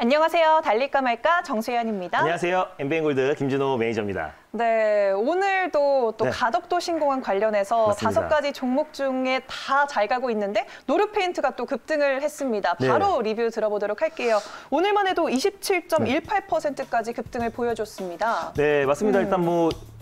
안녕하세요. 달릴까 말까 정수현입니다. 안녕하세요. 엠비엔골드 김준호 매니저입니다. 네, 오늘도 또 네. 가덕도 신공항 관련해서 맞습니다. 5가지 종목 중에 다 잘 가고 있는데 노르페인트가 또 급등을 했습니다. 바로 리뷰 들어보도록 할게요. 오늘만 해도 27.18%까지 급등을 보여줬습니다. 네, 맞습니다. 일단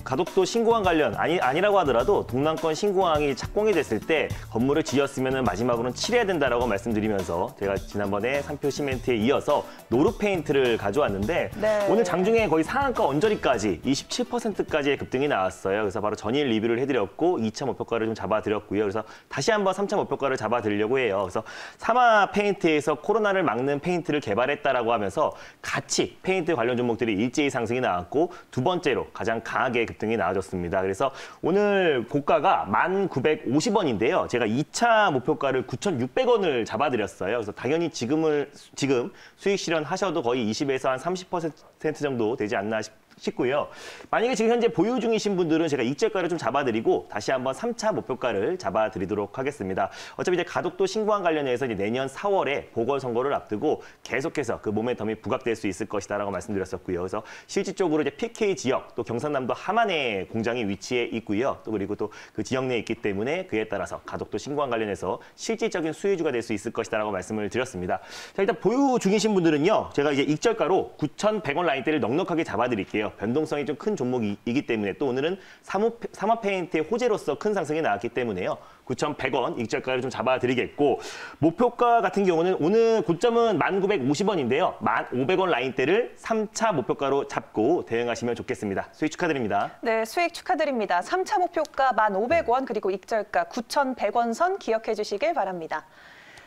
가덕도 신공항 관련 아니라고 하더라도 동남권 신공항이 착공이 됐을 때 건물을 지었으면 마지막으로는 칠해야 된다라고 말씀드리면서 제가 지난번에 삼표 시멘트에 이어서 노르페인트를 가져왔는데 오늘 장중에 거의 상한가 언저리까지 27%까지의 급등이 나왔어요. 그래서 바로 전일 리뷰를 해드렸고 2차 목표가를 좀 잡아드렸고요. 그래서 다시 한번 3차 목표가를 잡아드리려고 해요. 그래서 사마 페인트에서 코로나를 막는 페인트를 개발했다라고 하면서 같이 페인트 관련 종목들이 일제히 상승이 나왔고 두 번째로 가장 강하게 급등이 나와줬습니다. 그래서 오늘 고가가 1,950원인데요. 제가 2차 목표가를 9,600원을 잡아드렸어요. 그래서 당연히 지금 수익 실현하셔도 거의 20에서 한 30% 정도 되지 않나 싶고요. 만약에 지금 현재 보유 중이신 분들은 제가 익절가를 좀 잡아드리고 다시 한번 3차 목표가를 잡아드리도록 하겠습니다. 어차피 이제 가덕도 신공항 관련해서 이제 내년 4월에 보궐선거를 앞두고 계속해서 그 모멘텀이 부각될 수 있을 것이다라고 말씀드렸었고요. 그래서 실질적으로 이제 PK 지역 또 경상남도 함안에 공장이 위치해 있고요. 또 그리고 또 그 지역 내에 있기 때문에 그에 따라서 가덕도 신공항 관련해서 실질적인 수혜주가 될 수 있을 것이다라고 말씀을 드렸습니다. 자, 일단 보유 중이신 분들은요. 제가 이제 익절가로 9,100원 라인대를 넉넉하게 잡아드릴게요. 변동성이 좀 큰 종목이기 때문에 또 오늘은 사마 페인트의 호재로서 큰 상승이 나왔기 때문에요. 9,100원 익절가를 좀 잡아드리겠고 목표가 같은 경우는 오늘 고점은 1,950원인데요. 1,500원 라인대를 3차 목표가로 잡고 대응하시면 좋겠습니다. 수익 축하드립니다. 네, 수익 축하드립니다. 3차 목표가 1,500원 그리고 익절가 9,100원 선 기억해 주시길 바랍니다.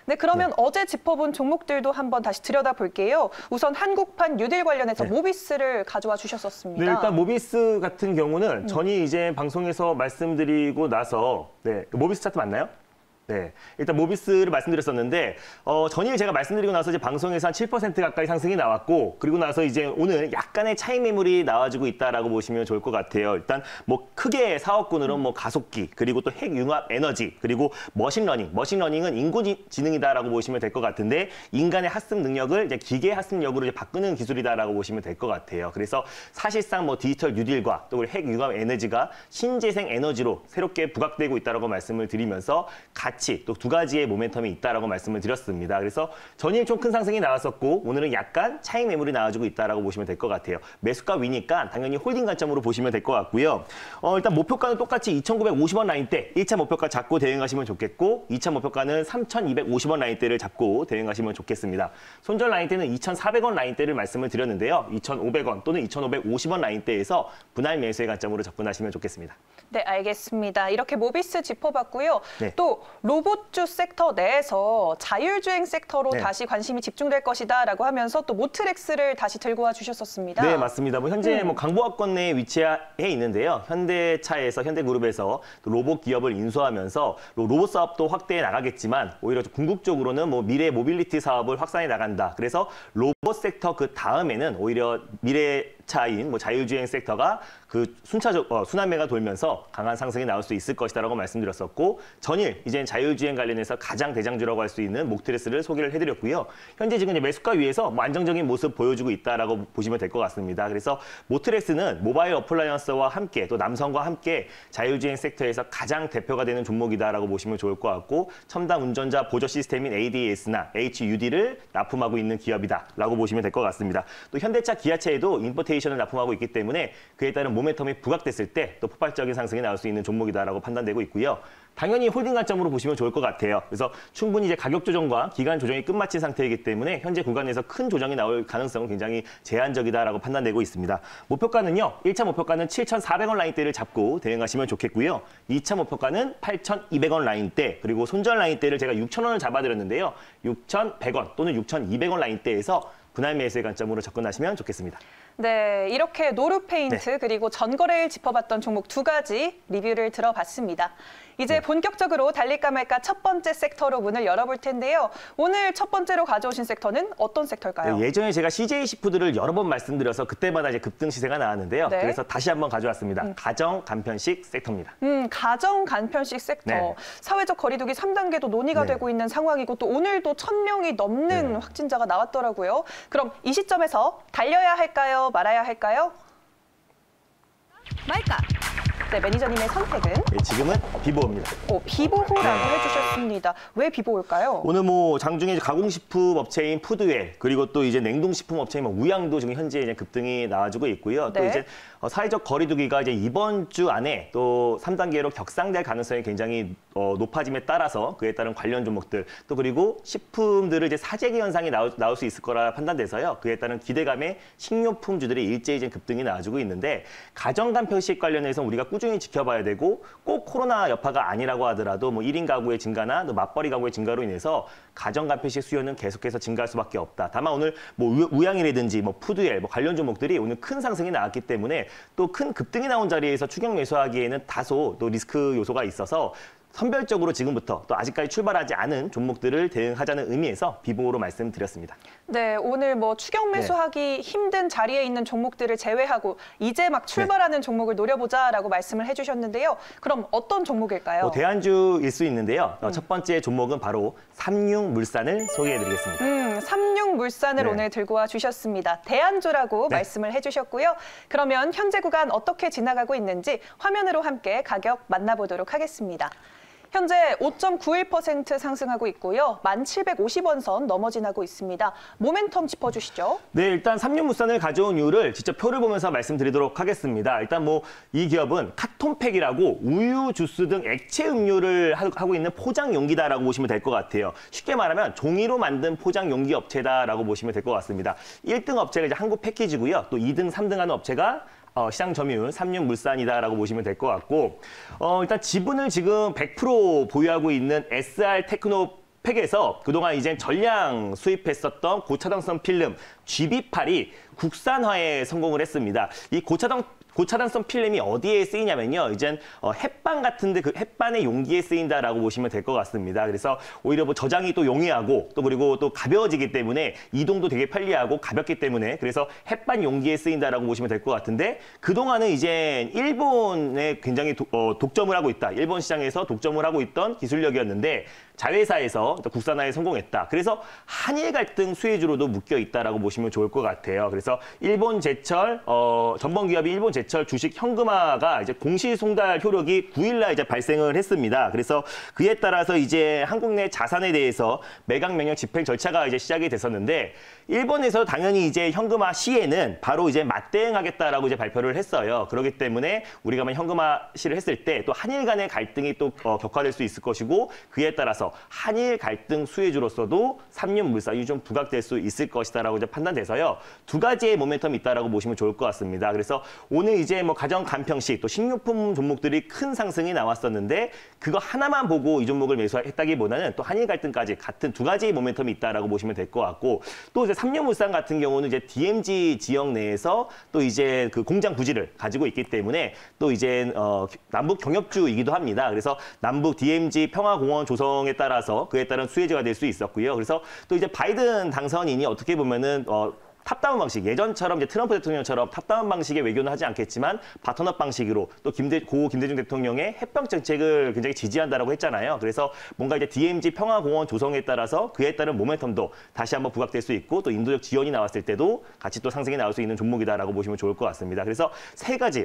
네, 그러면 어제 짚어본 종목들도 한번 다시 들여다볼게요. 우선 한국판 뉴딜 관련해서 모비스를 가져와 주셨었습니다. 네, 일단 모비스 같은 경우는 전이 이제 방송에서 말씀드리고 나서 모비스 차트 맞나요? 네, 일단 모비스를 말씀드렸었는데 전일 제가 말씀드리고 나서 이제 방송에서 한 7% 가까이 상승이 나왔고 그리고 나서 이제 오늘 약간의 차익 매물이 나와주고 있다라고 보시면 좋을 것 같아요. 일단 뭐 크게 사업군으로는 뭐 가속기 그리고 또 핵융합 에너지 그리고 머신러닝은 인공지능이다라고 보시면 될 것 같은데 인간의 학습 능력을 이제 기계 학습력으로 이제 바꾸는 기술이다라고 보시면 될 것 같아요. 그래서 사실상 뭐 디지털 뉴딜과 또 핵융합 에너지가 신재생 에너지로 새롭게 부각되고 있다라고 말씀을 드리면서 같이 또 두 가지의 모멘텀이 있다라고 말씀을 드렸습니다. 그래서 전일 좀 큰 상승이 나왔었고 오늘은 약간 차익 매물이 나와주고 있다라고 보시면 될 것 같아요. 매수가 위니까 당연히 홀딩 관점으로 보시면 될 것 같고요. 일단 목표가는 똑같이 2,950원 라인대 1차 목표가 잡고 대응하시면 좋겠고 2차 목표가는 3,250원 라인대를 잡고 대응하시면 좋겠습니다. 손절 라인대는 2,400원 라인대를 말씀을 드렸는데요. 2,500원 또는 2,550원 라인대에서 분할 매수의 관점으로 접근하시면 좋겠습니다. 네, 알겠습니다. 이렇게 모비스 짚어봤고요. 또 로봇주 섹터 내에서 자율주행 섹터로 다시 관심이 집중될 것이다라고 하면서 또 모트렉스를 다시 들고 와 주셨었습니다. 네, 맞습니다. 현재 강북권 내에 위치해 있는데요. 현대차에서 현대그룹에서 또 로봇 기업을 인수하면서 로봇 사업도 확대해 나가겠지만 오히려 궁극적으로는 미래 모빌리티 사업을 확산해 나간다. 그래서 로봇 섹터 그 다음에는 오히려 미래차인 자율주행 섹터가 그 순환매가 돌면서 강한 상승이 나올 수 있을 것이다라고 말씀드렸었고 전일 이제 자율주행 관련해서 가장 대장주라고 할 수 있는 목트레스를 소개를 해드렸고요. 현재 지금 매수가 위에서 안정적인 모습 보여주고 있다라고 보시면 될 것 같습니다. 그래서 모트레스는 모바일 어플라이언스와 함께 또 남성과 함께 자율주행 섹터에서 가장 대표가 되는 종목이다라고 보시면 좋을 것 같고 첨단 운전자 보조 시스템인 ADAS나 HUD를 납품하고 있는 기업이다라고 보시면 될 것 같습니다. 또 현대차, 기아차에도 임포테이션을 납품하고 있기 때문에 그에 따른 모멘텀이 부각됐을 때 또 폭발적인 상승이 나올 수 있는 종목이다라고 판단되고 있고요. 당연히 홀딩 관점으로 보시면 좋을 것 같아요. 그래서 충분히 이제 가격 조정과 기간 조정이 끝마친 상태이기 때문에 현재 구간에서 큰 조정이 나올 가능성은 굉장히 제한적이다라고 판단되고 있습니다. 목표가는요. 1차 목표가는 7,400원 라인대를 잡고 대응하시면 좋겠고요. 2차 목표가는 8,200원 라인대 그리고 손절 라인대를 제가 6,000원을 잡아드렸는데요. 6,100원 또는 6,200원 라인대에서 분할 매수의 관점으로 접근하시면 좋겠습니다. 네, 이렇게 노르페인트 그리고 전거래일 짚어봤던 종목 2가지 리뷰를 들어봤습니다. 이제 본격적으로 달릴까 말까 첫 번째 섹터로 문을 열어볼 텐데요. 오늘 첫 번째로 가져오신 섹터는 어떤 섹터일까요? 네, 예전에 제가 CJ 시푸드를 여러 번 말씀드려서 그때마다 이제 급등 시세가 나왔는데요. 그래서 다시 한번 가져왔습니다. 가정 간편식 섹터입니다. 가정 간편식 섹터. 사회적 거리두기 3단계도 논의가 되고 있는 상황이고 또 오늘도 1,000명이 넘는 확진자가 나왔더라고요. 그럼 이 시점에서 달려야 할까요? 말아야 할까요? 말까? 네, 매니저님의 선택은 지금은 비보입니다. 비보호라고 해주셨습니다. 왜 비보일까요? 오늘 뭐 장중에 가공식품 업체인 푸드웰 그리고 또 이제 냉동식품 업체인 우양도 지금 현재 이제 급등이 나와주고 있고요. 또 네. 이제 사회적 거리두기가 이제 이번 주 안에 또 3단계로 격상될 가능성이 굉장히 높아짐에 따라서 그에 따른 관련 종목들 또 그리고 식품들을 이제 사재기 현상이 나올 수 있을 거라 판단돼서요. 그에 따른 기대감에 식료품주들이 일제히 이제 급등이 나와주고 있는데 가정간편식 관련해서 우리가 꾸준히 지켜봐야 되고 꼭 코로나 여파가 아니라고 하더라도 뭐 1인 가구의 증가나 또 맞벌이 가구의 증가로 인해서 가정간편식 수요는 계속해서 증가할 수밖에 없다. 다만 오늘 뭐 우양이라든지 뭐 푸드웰 뭐 관련 종목들이 오늘 큰 상승이 나왔기 때문에 또 큰 급등이 나온 자리에서 추격 매수하기에는 다소 또 리스크 요소가 있어서 선별적으로 지금부터 또 아직까지 출발하지 않은 종목들을 대응하자는 의미에서 비보호로 말씀드렸습니다. 네, 오늘 뭐 추격 매수하기 힘든 자리에 있는 종목들을 제외하고 이제 막 출발하는 종목을 노려보자라고 말씀을 해주셨는데요. 그럼 어떤 종목일까요? 대안주일 수 있는데요. 첫 번째 종목은 바로 삼육물산을 소개해드리겠습니다. 삼육물산을 네. 오늘 들고 와 주셨습니다. 대안주라고 네. 말씀을 해주셨고요. 그러면 현재 구간 어떻게 지나가고 있는지 화면으로 함께 가격 만나보도록 하겠습니다. 현재 5.91% 상승하고 있고요. 1,750원 선 넘어 지나고 있습니다. 모멘텀 짚어주시죠. 네, 일단 삼육물산을 가져온 이유를 직접 표를 보면서 말씀드리도록 하겠습니다. 일단 뭐 이 기업은 카톤팩이라고 우유, 주스 등 액체 음료를 하고 있는 포장 용기다라고 보시면 될 것 같아요. 쉽게 말하면 종이로 만든 포장 용기 업체다라고 보시면 될 것 같습니다. 1등 업체가 이제 한국 패키지고요. 또 2등, 3등 하는 업체가 시장 점유율 삼육물산이다라고 보시면 될 것 같고 일단 지분을 지금 100% 보유하고 있는 SR 테크노팩에서 그동안 이제 전량 수입했었던 고차단성 필름 GB8이 국산화에 성공을 했습니다. 이 고차단성 필름이 어디에 쓰이냐면요. 이젠 햇반 같은데 그 햇반의 용기에 쓰인다라고 보시면 될 것 같습니다. 그래서 오히려 뭐 저장이 또 용이하고 또 그리고 또 가벼워지기 때문에 이동도 되게 편리하고 가볍기 때문에 그래서 햇반 용기에 쓰인다라고 보시면 될 것 같은데 그동안은 이제 일본에 굉장히 독점을 하고 있다. 일본 시장에서 독점을 하고 있던 기술력이었는데 자회사에서 국산화에 성공했다. 그래서 한일 갈등 수혜주로도 묶여 있다라고 보시면 좋을 것 같아요. 그래서 일본 제철 전범 기업이 일본 제철 주식 현금화가 이제 공시 송달 효력이 9일날 이제 발생을 했습니다. 그래서 그에 따라서 이제 한국 내 자산에 대해서 매각 명령 집행 절차가 이제 시작이 됐었는데 일본에서 당연히 이제 현금화 시에는 바로 이제 맞대응하겠다라고 이제 발표를 했어요. 그렇기 때문에 우리가 현금화 시를 했을 때 또 한일 간의 갈등이 또 격화될 수 있을 것이고 그에 따라서 한일 갈등 수혜주로서도 삼육물산이 좀 부각될 수 있을 것이다라고 이제 판단돼서요. 두 가지의 모멘텀이 있다라고 보시면 좋을 것 같습니다. 그래서 오늘 이제 뭐 가정 간편식 또 식료품 종목들이 큰 상승이 나왔었는데 그거 하나만 보고 이 종목을 매수했다기보다는 또 한일 갈등까지 같은 두 가지의 모멘텀이 있다라고 보시면 될 것 같고 또 이제 삼육물산 같은 경우는 이제 DMZ 지역 내에서 또 이제 그 공장 부지를 가지고 있기 때문에 또 이제 남북 경협주이기도 합니다. 그래서 남북 DMZ 평화공원 조성에 따라서 그에 따른 수혜주가 될 수 있었고요. 그래서 또 이제 바이든 당선인이 어떻게 보면은 탑다운 방식, 예전처럼 이제 트럼프 대통령처럼 탑다운 방식의 외교는 하지 않겠지만 바톤업 방식으로 또 김대중 대통령의 해병 정책을 굉장히 지지한다라고 했잖아요. 그래서 뭔가 이제 DMZ 평화공원 조성에 따라서 그에 따른 모멘텀도 다시 한번 부각될 수 있고 또 인도적 지원이 나왔을 때도 같이 또 상승이 나올 수 있는 종목이다라고 보시면 좋을 것 같습니다. 그래서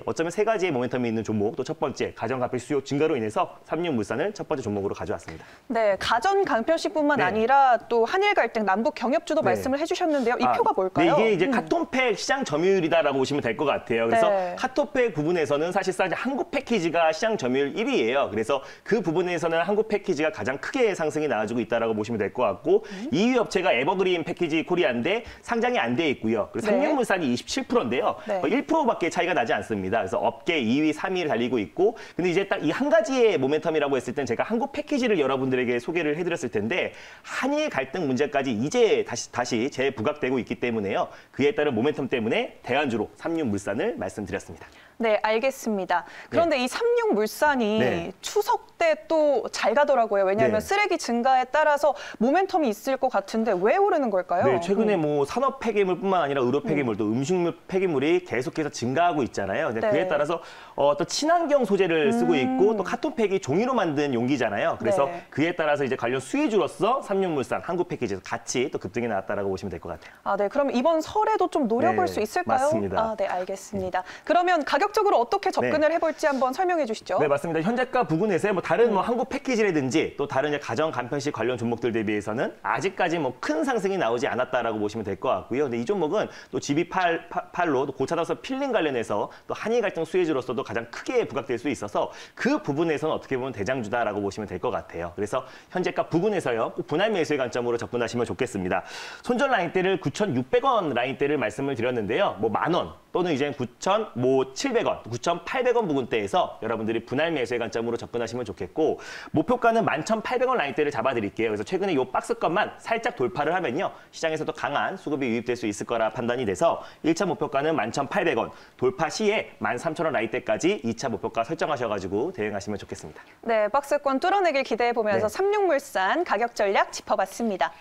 어쩌면 세 가지의 모멘텀이 있는 종목, 또 첫 번째 가정가필 수요 증가로 인해서 삼육물산을 첫 번째 종목으로 가져왔습니다. 네, 가전 간편식뿐만 네. 아니라 또 한일 갈등, 남북 경협주도 네. 말씀을 해주셨는데요. 이 표가 뭘까요? 네, 이게 이제 카톤팩 시장 점유율이다라고 보시면 될 것 같아요. 그래서 네. 카톤팩 부분에서는 사실상 이제 한국 패키지가 시장 점유율 1위예요. 그래서 그 부분에서는 한국 패키지가 가장 크게 상승이 나와주고 있다라고 보시면 될 것 같고 2위 업체가 에버그린 패키지 코리아인데 상장이 안 돼 있고요. 그래서 네. 삼육물산이 27%인데요. 네. 1%밖에 차이가 나지 않습니다. 그래서 업계 2위, 3위를 달리고 있고 근데 이제 딱 이 한 가지의 모멘텀이라고 했을 땐 제가 한국 패키지를 여러분들에게 소개를 해드렸을 텐데 한일 갈등 문제까지 이제 다시 재부각되고 있기 때문에요. 그에 따른 모멘텀 때문에 대안주로 삼육물산을 말씀드렸습니다. 네, 알겠습니다. 그런데 이 삼육물산이 네. 추석 때 또 잘 가더라고요. 왜냐하면 네. 쓰레기 증가에 따라서 모멘텀이 있을 것 같은데 왜 오르는 걸까요? 네, 최근에 뭐 산업 폐기물뿐만 아니라 의료 폐기물, 또 음식물 폐기물이 계속해서 증가하고 있잖아요. 근데 네. 그에 따라서 또 친환경 소재를 쓰고 있고 또 카톤팩이 종이로 만든 용기잖아요. 그래서 네. 그에 따라서 이제 관련 수혜주로서 삼육물산, 한국패키지에서 같이 또 급등이 나왔다라고 보시면 될 것 같아요. 아, 네. 그럼 이번 설에도 좀 노려볼 네, 수 있을까요? 맞습니다. 아, 네, 알겠습니다. 그러면 가격적으로 어떻게 접근을 해볼지 한번 설명해 주시죠. 네, 맞습니다. 현재가 부근에서의 뭐 다른 뭐 한국 패키지라든지 또 다른 이제 가정 간편식 관련 종목들 대비해서는 아직까지 뭐 큰 상승이 나오지 않았다라고 보시면 될 것 같고요. 근데 이 종목은 또 GB8로 또 고차단서 필링 관련해서 또 한일 갈등 수혜주로서도 가장 크게 부각될 수 있어서 그 부분에서는 어떻게 보면 대장주다라고 보시면 될 것 같아요. 그래서 현재가 부근에서요, 꼭 분할 매수의 관점으로 접근하시면 좋겠습니다. 손절 라인대를 9,600원 라인대를 말씀을 드렸는데요. 뭐 10,000원 또는 이제 9,700원, 9,800원 부근대에서 여러분들이 분할 매수의 관점으로 접근하시면 좋겠고, 목표가는 11,800원 라인대를 잡아드릴게요. 그래서 최근에 이 박스권만 살짝 돌파를 하면요, 시장에서도 강한 수급이 유입될 수 있을 거라 판단이 돼서 1차 목표가는 11,800원, 돌파 시에 13,000원 라인대까지 2차 목표가 설정하셔가지고 대응하시면 좋겠습니다. 네, 박스권 뚫어내길 기대해보면서 네. 삼육물산 가격 전략 짚어봤습니다.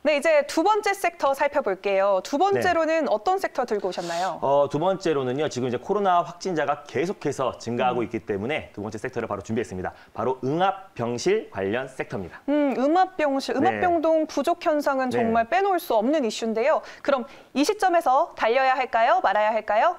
네, 이제 두 번째 섹터 살펴볼게요. 두 번째로는 어떤 섹터 들고 오셨나요? 두 번째로는요, 지금 이제 코로나 확진자가 계속해서 증가하고 있기 때문에 두 번째 섹터를 바로 준비했습니다. 바로 응압병실 관련 섹터입니다. 음압병실, 음압병동 부족 현상은 네. 정말 빼놓을 수 없는 이슈인데요. 그럼 이 시점에서 달려야 할까요? 말아야 할까요?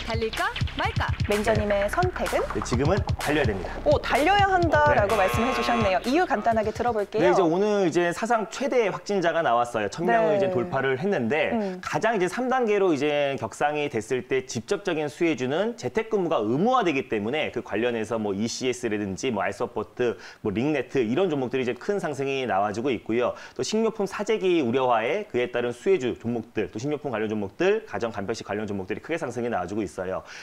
달릴까 말까? 매니저님의 선택은? 네, 지금은 달려야 됩니다. 달려야 한다라고 네. 말씀해 주셨네요. 이유 간단하게 들어볼게요. 네, 이제 오늘 이제 사상 최대 확진자가 나왔어요. 1,000명을 네. 이제 돌파를 했는데 가장 이제 3단계로 이제 격상이 됐을 때 직접적인 수혜주는 재택근무가 의무화되기 때문에 그 관련해서 뭐 ECS라든지 뭐 알서포트, 뭐 링네트 이런 종목들이 이제 큰 상승이 나와주고 있고요. 또 식료품 사재기 우려화에 그에 따른 수혜주 종목들, 또 식료품 관련 종목들, 가정 간편식 관련 종목들이 크게 상승이 나와주고 있어요.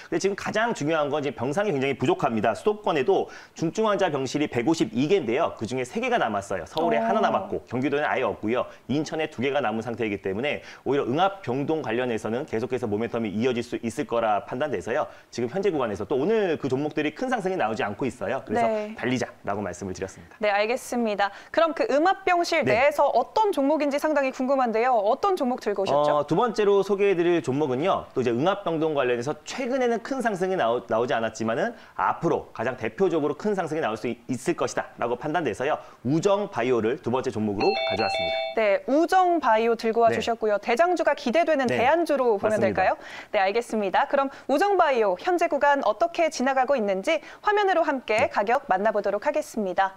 근데 지금 가장 중요한 건 지금 병상이 굉장히 부족합니다. 수도권에도 중증 환자 병실이 152개인데요. 그중에 3개가 남았어요. 서울에 하나 남았고 경기도는 아예 없고요. 인천에 2개가 남은 상태이기 때문에 오히려 응압병동 관련해서는 계속해서 모멘텀이 이어질 수 있을 거라 판단돼서요. 지금 현재 구간에서 또 오늘 그 종목들이 큰 상승이 나오지 않고 있어요. 그래서 네. 달리자라고 말씀을 드렸습니다. 네, 알겠습니다. 그럼 그 음압병실 네. 내에서 어떤 종목인지 상당히 궁금한데요. 어떤 종목 들고 오셨죠? 두 번째로 소개해드릴 종목은요. 또 이제 응압병동 관련해서 최근에는 큰 상승이 나오지 않았지만은 앞으로 가장 대표적으로 큰 상승이 나올 수 있을 것이다라고 판단돼서요. 우정바이오를 두 번째 종목으로 가져왔습니다. 네, 우정바이오 들고 와 네. 주셨고요. 대장주가 기대되는 네, 대안주로 보면 맞습니다. 될까요? 네, 알겠습니다. 그럼 우정바이오 현재 구간 어떻게 지나가고 있는지 화면으로 함께 가격 만나보도록 하겠습니다.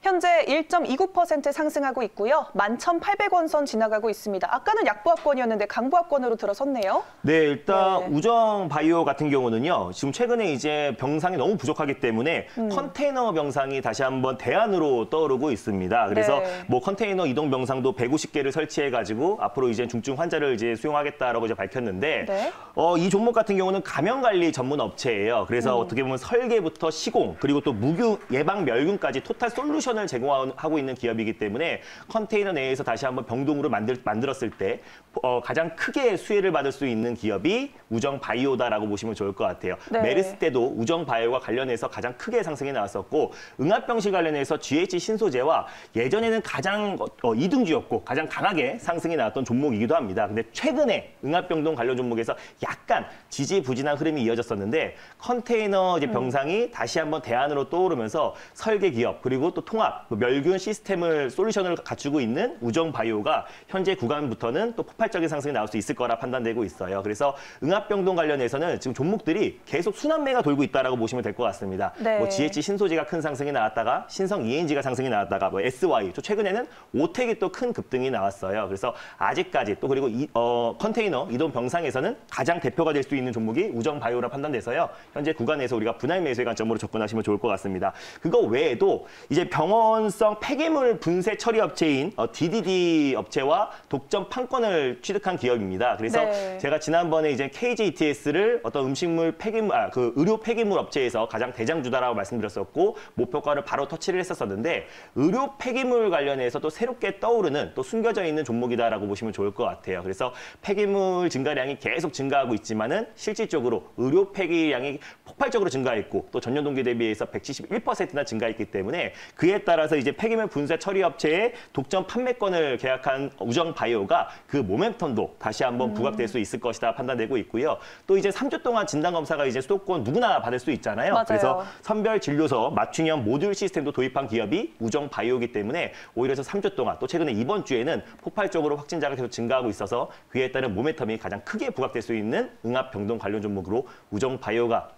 현재 1.29% 상승하고 있고요. 11,800원 선 지나가고 있습니다. 아까는 약보합권이었는데 강보합권으로 들어섰네요. 네, 일단 네. 우정바이오 같은 경우는요. 지금 최근에 이제 병상이 너무 부족하기 때문에 컨테이너 병상이 다시 한번 대안으로 떠오르고 있습니다. 그래서 네. 뭐 컨테이너 이동 병상도 150개를 설치해가지고 앞으로 이제 중증 환자를 이제 수용하겠다라고 이제 밝혔는데 네. 이 종목 같은 경우는 감염 관리 전문 업체예요. 그래서 어떻게 보면 설계부터 시공 그리고 또 무균 예방 멸균까지 토탈 솔루션을 제공하고 있는 기업이기 때문에 컨테이너 내에서 다시 한번 병동으로 만들었을 때 가장 크게 수혜를 받을 수 있는 기업이 우정바이오다라고 보시면 좋을 것 같아요. 네. 메르스 때도 우정바이오가 관련해서 가장 크게 상승이 나왔었고 응압병실 관련해서 GH 신소재와 예전에는 가장 이등주였고 가장 강하게 상승이 나왔던 종목이기도 합니다. 근데 최근에 응압병동 관련 종목에서 약간 지지부진한 흐름이 이어졌었는데 컨테이너 이제 병상이 다시 한번 대안으로 떠오르면서 설계 기업 그리고 또 통합 멸균 시스템을 솔루션을 갖추고 있는 우정바이오가 현재 구간부터는 또 폭발적인 상승이 나올 수 있을 거라 판단되고 있어요. 그래서 응압병동 관련해서는 지금 종목들이 계속 순환매가 돌고 있다라고 보시면 될 것 같습니다. 네. 뭐 GH 신소재가 큰 상승이 나왔다가 신성 ENG가 상승이 나왔다가 뭐 SY 또 최근에는 오텍이 또 큰 급등이 나왔어요. 그래서 아직까지 또 그리고 컨테이너 이동 병상에서는 가장 대표가 될 수 있는 종목이 우정바이오라 판단돼서요. 현재 구간에서 우리가 분할 매수의 관점으로 접근하시면 좋을 것 같습니다. 그거 외에도 이제 정원성 폐기물 분쇄 처리 업체인 DDD 업체와 독점 판권을 취득한 기업입니다. 그래서 네. 제가 지난번에 이제 KJETS를 어떤 음식물 폐기물, 의료 폐기물 업체에서 가장 대장주다라고 말씀드렸었고 목표가를 바로 터치를 했었었는데 의료 폐기물 관련해서 또 새롭게 떠오르는 또 숨겨져 있는 종목이다라고 보시면 좋을 것 같아요. 그래서 폐기물 증가량이 계속 증가하고 있지만은 실질적으로 의료 폐기량이 폭발적으로 증가했고 또 전년 동기 대비해서 171%나 증가했기 때문에 그에 따라서 이제 폐기물 분쇄 처리 업체의 독점 판매권을 계약한 우정바이오가 그 모멘텀도 다시 한번 부각될 수 있을 것이다 판단되고 있고요. 또 이제 3주 동안 진단 검사가 이제 수도권 누구나 받을 수 있잖아요. 맞아요. 그래서 선별 진료소 맞춤형 모듈 시스템도 도입한 기업이 우정바이오이기 때문에 오히려 3주 동안 또 최근에 이번 주에는 폭발적으로 확진자가 계속 증가하고 있어서 그에 따른 모멘텀이 가장 크게 부각될 수 있는 응압병동 관련 종목으로 우정바이오가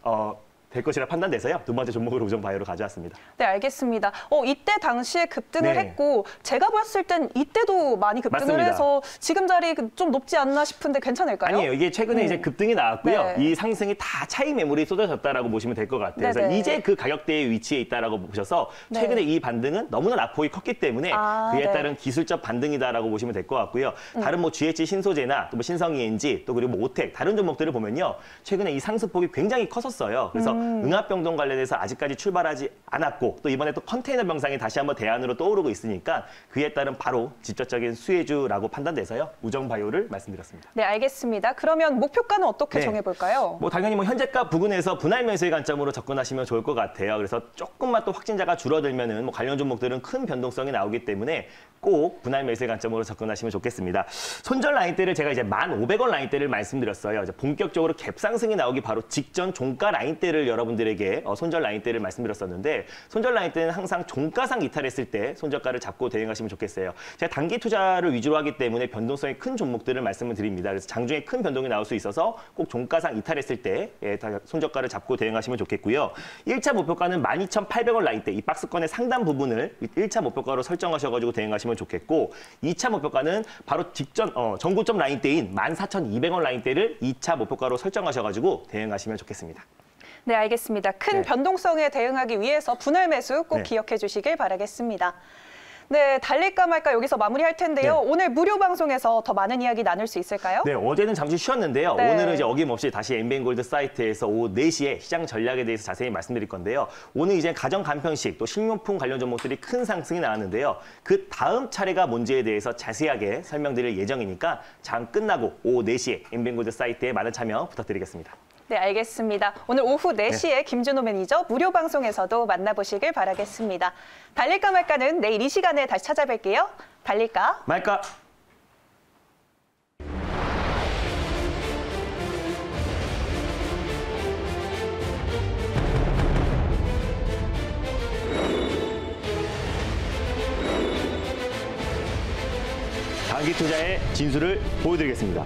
될 것이라 판단돼서요. 두 번째 종목으로 우정바이오로 가져왔습니다. 네, 알겠습니다. 이때 당시에 급등을 네. 했고 제가 봤을 땐 이때도 많이 급등을 맞습니다. 해서 지금 자리 좀 높지 않나 싶은데 괜찮을까요? 아니에요. 이게 최근에 이제 급등이 나왔고요. 네. 이 상승이 다 차익 매물이 쏟아졌다라고 보시면 될 것 같아요. 그래서 네네. 이제 그 가격대의 위치에 있다라고 보셔서 네. 최근에 이 반등은 너무나 낙폭이 컸기 때문에 그에 네. 따른 기술적 반등이다라고 보시면 될 것 같고요. 다른 뭐 GH 신소재나 또 뭐 신성ENG 또 그리고 뭐 오텍 다른 종목들을 보면요. 최근에 이 상승폭이 굉장히 컸었어요. 그래서 응압병동 관련해서 아직까지 출발하지 않았고 또 이번에 또 컨테이너 병상이 다시 한번 대안으로 떠오르고 있으니까 그에 따른 바로 직접적인 수혜주라고 판단돼서요. 우정바이오를 말씀드렸습니다. 네, 알겠습니다. 그러면 목표가는 어떻게 네. 정해볼까요? 뭐 당연히 뭐 현재가 부근에서 분할 매수의 관점으로 접근하시면 좋을 것 같아요. 그래서 조금만 또 확진자가 줄어들면은 뭐 관련 종목들은 큰 변동성이 나오기 때문에 꼭 분할 매수의 관점으로 접근하시면 좋겠습니다. 손절 라인대를 제가 이제 1,500원 라인대를 말씀드렸어요. 이제 본격적으로 갭 상승이 나오기 바로 직전 종가 라인대를 여러분들에게 손절 라인대를 말씀드렸었는데 손절 라인대는 항상 종가상 이탈했을 때 손절가를 잡고 대응하시면 좋겠어요. 제가 단기 투자를 위주로 하기 때문에 변동성이 큰 종목들을 말씀을 드립니다. 그래서 장중에 큰 변동이 나올 수 있어서 꼭 종가상 이탈했을 때 손절가를 잡고 대응하시면 좋겠고요. 1차 목표가는 12,800원 라인대 이 박스권의 상단 부분을 1차 목표가로 설정하셔가지고 대응하시면 좋겠고 2차 목표가는 바로 직전 전고점 라인대인 14,200원 라인대를 2차 목표가로 설정하셔가지고 대응하시면 좋겠습니다. 네, 알겠습니다. 큰 네. 변동성에 대응하기 위해서 분할 매수 꼭 네. 기억해 주시길 바라겠습니다. 네, 달릴까 말까 여기서 마무리할 텐데요. 네. 오늘 무료 방송에서 더 많은 이야기 나눌 수 있을까요? 네, 어제는 잠시 쉬었는데요. 네. 오늘은 이제 어김없이 다시 엠비엔골드 사이트에서 오후 4시에 시장 전략에 대해서 자세히 말씀드릴 건데요. 오늘 이제 가정 간편식 또 식료품 관련 종목들이 큰 상승이 나왔는데요. 그 다음 차례가 뭔지에 대해서 자세하게 설명드릴 예정이니까 장 끝나고 오후 4시에 엠비엔골드 사이트에 많은 참여 부탁드리겠습니다. 네, 알겠습니다. 오늘 오후 4시에 김준호 매니저 무료 방송에서도 만나보시길 바라겠습니다. 달릴까 말까는 내일 이 시간에 다시 찾아뵐게요. 달릴까? 말까? 단기 투자의 진수를 보여드리겠습니다.